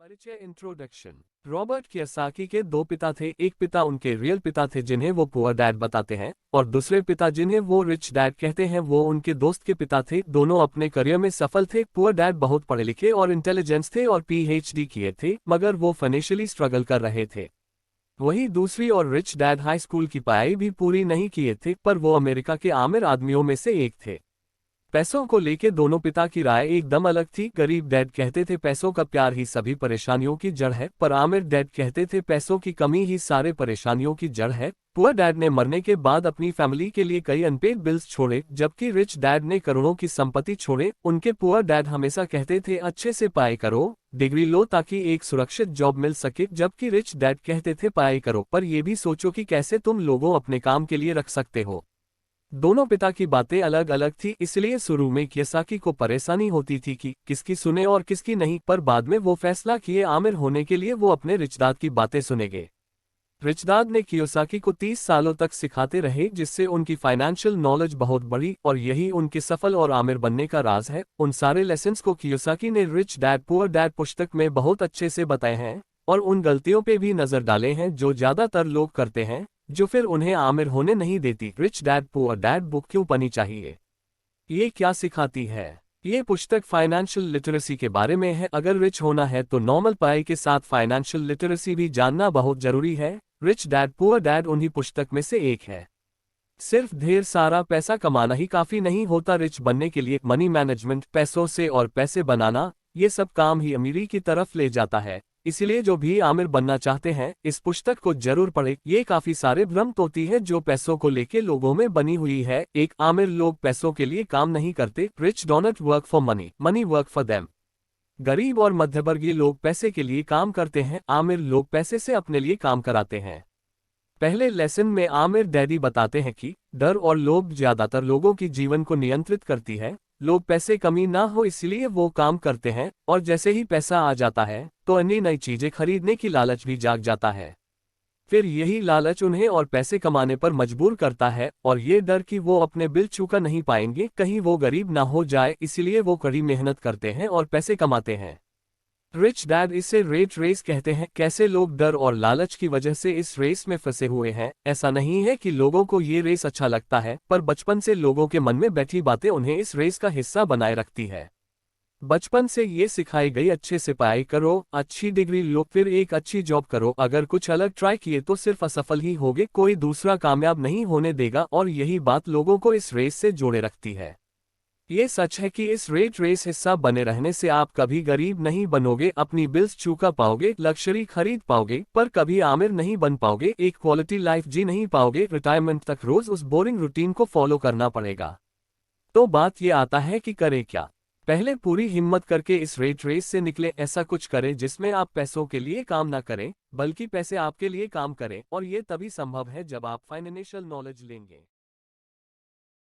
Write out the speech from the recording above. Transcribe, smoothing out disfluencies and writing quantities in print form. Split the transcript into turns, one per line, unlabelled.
परिचय introduction. Robert Kiyosaki के दो पिता थे। एक पिता उनके रियल पिता थे जिन्हें वो पुअर डैड बताते हैं, और दूसरे पिता जिन्हें वो रिच डैड कहते हैं वो उनके दोस्त के पिता थे। दोनों अपने करियर में सफल थे। पुअर डैड बहुत पढ़े लिखे और इंटेलिजेंस थे और पीएचडी किए थे, मगर वो फाइनेंशियली स्ट्रगल कर रहे थे। वही दूसरी और रिच डैड हाई स्कूल की पढ़ाई भी पूरी नहीं किए थे, पर वो अमेरिका के आमिर आदमियों में से एक थे। पैसों को लेके दोनों पिता की राय एकदम अलग थी। गरीब डैड कहते थे पैसों का प्यार ही सभी परेशानियों की जड़ है, पर आमिर डैड कहते थे पैसों की कमी ही सारे परेशानियों की जड़ है। पुअर डैड ने मरने के बाद अपनी फैमिली के लिए कई अनपेड बिल्स छोड़े, जबकि रिच डैड ने करोड़ों की संपत्ति छोड़े। उनके पुअर डैड हमेशा कहते थे अच्छे से पढ़ाई करो, डिग्री लो ताकि एक सुरक्षित जॉब मिल सके, जबकि रिच डैड कहते थे पढ़ाई करो पर यह भी सोचो कि कैसे तुम लोगों अपने काम के लिए रख सकते हो। दोनों पिता की बातें अलग अलग थी, इसलिए शुरू में कियोसाकी को परेशानी होती थी कि किसकी सुने और किसकी नहीं, पर बाद में वो फैसला किए आमिर होने के लिए वो अपने रिचदाद की बातें सुनेंगे। रिचदाद ने कियोसाकी को 30 सालों तक सिखाते रहे, जिससे उनकी फाइनेंशियल नॉलेज बहुत बढ़ी और यही उनके सफल और आमिर बनने का राज है। उन सारे लेसन्स को कियोसाकी ने रिच डैड पुअर डैड पुस्तक में बहुत अच्छे से बताए हैं और उन गलतियों पे भी नजर डाले हैं जो ज्यादातर लोग करते हैं, जो फिर उन्हें आमिर होने नहीं देती। Rich dad poor dad book क्यों पढ़नी चाहिए? ये क्या सिखाती है? ये पुस्तक फाइनेंशियल लिटरेसी के बारे में है। अगर रिच होना है तो नॉर्मल पढ़ाई के साथ फाइनेंशियल लिटरेसी भी जानना बहुत जरूरी है। रिच डैड पुअर डैड उन्हीं पुस्तक में से एक है। सिर्फ ढेर सारा पैसा कमाना ही काफी नहीं होता रिच बनने के लिए। मनी मैनेजमेंट, पैसों से और पैसे बनाना, ये सब काम ही अमीरी की तरफ ले जाता है। इसलिए जो भी आमिर बनना चाहते हैं इस पुस्तक को जरूर पढ़ें। ये काफी सारे भ्रम होती है जो पैसों को लेके लोगों में बनी हुई है। एक आमिर लोग पैसों के लिए काम नहीं करते। Rich don't work for money, money work for them. गरीब और मध्यवर्गीय लोग पैसे के लिए काम करते हैं, आमिर लोग पैसे से अपने लिए काम कराते हैं। पहले लेसन में आमिर डैडी बताते हैं कि डर और लोभ ज्यादातर लोगों की जीवन को नियंत्रित करती है। लोग पैसे कमी ना हो इसलिए वो काम करते हैं, और जैसे ही पैसा आ जाता है तो अन्य नई चीजें खरीदने की लालच भी जाग जाता है। फिर यही लालच उन्हें और पैसे कमाने पर मजबूर करता है, और ये डर कि वो अपने बिल चुका नहीं पाएंगे, कहीं वो गरीब ना हो जाए, इसलिए वो कड़ी मेहनत करते हैं और पैसे कमाते हैं। रिच डैड इसे रेट रेस कहते हैं। कैसे लोग डर और लालच की वजह से इस रेस में फंसे हुए हैं। ऐसा नहीं है कि लोगों को ये रेस अच्छा लगता है, पर बचपन से लोगों के मन में बैठी बातें उन्हें इस रेस का हिस्सा बनाए रखती है। बचपन से ये सिखाई गई अच्छे से पढ़ाई करो, अच्छी डिग्री लो, फिर एक अच्छी जॉब करो। अगर कुछ अलग ट्राई किए तो सिर्फ असफल ही होगे, कोई दूसरा कामयाब नहीं होने देगा, और यही बात लोगों को इस रेस से जोड़े रखती है। ये सच है कि इस रेट रेस हिस्सा बने रहने से आप कभी गरीब नहीं बनोगे, अपनी बिल्स चुका पाओगे, लग्जरी खरीद पाओगे, पर कभी आमिर नहीं बन पाओगे, एक क्वालिटी लाइफ जी नहीं पाओगे। रिटायरमेंट तक रोज उस बोरिंग रूटीन को फॉलो करना पड़ेगा। तो बात ये आता है कि करें क्या? पहले पूरी हिम्मत करके इस रेट रेस से निकले। ऐसा कुछ करें जिसमें आप पैसों के लिए काम ना करें, बल्कि पैसे आपके लिए काम करें, और ये तभी संभव है जब आप फाइनेंशियल नॉलेज लेंगे।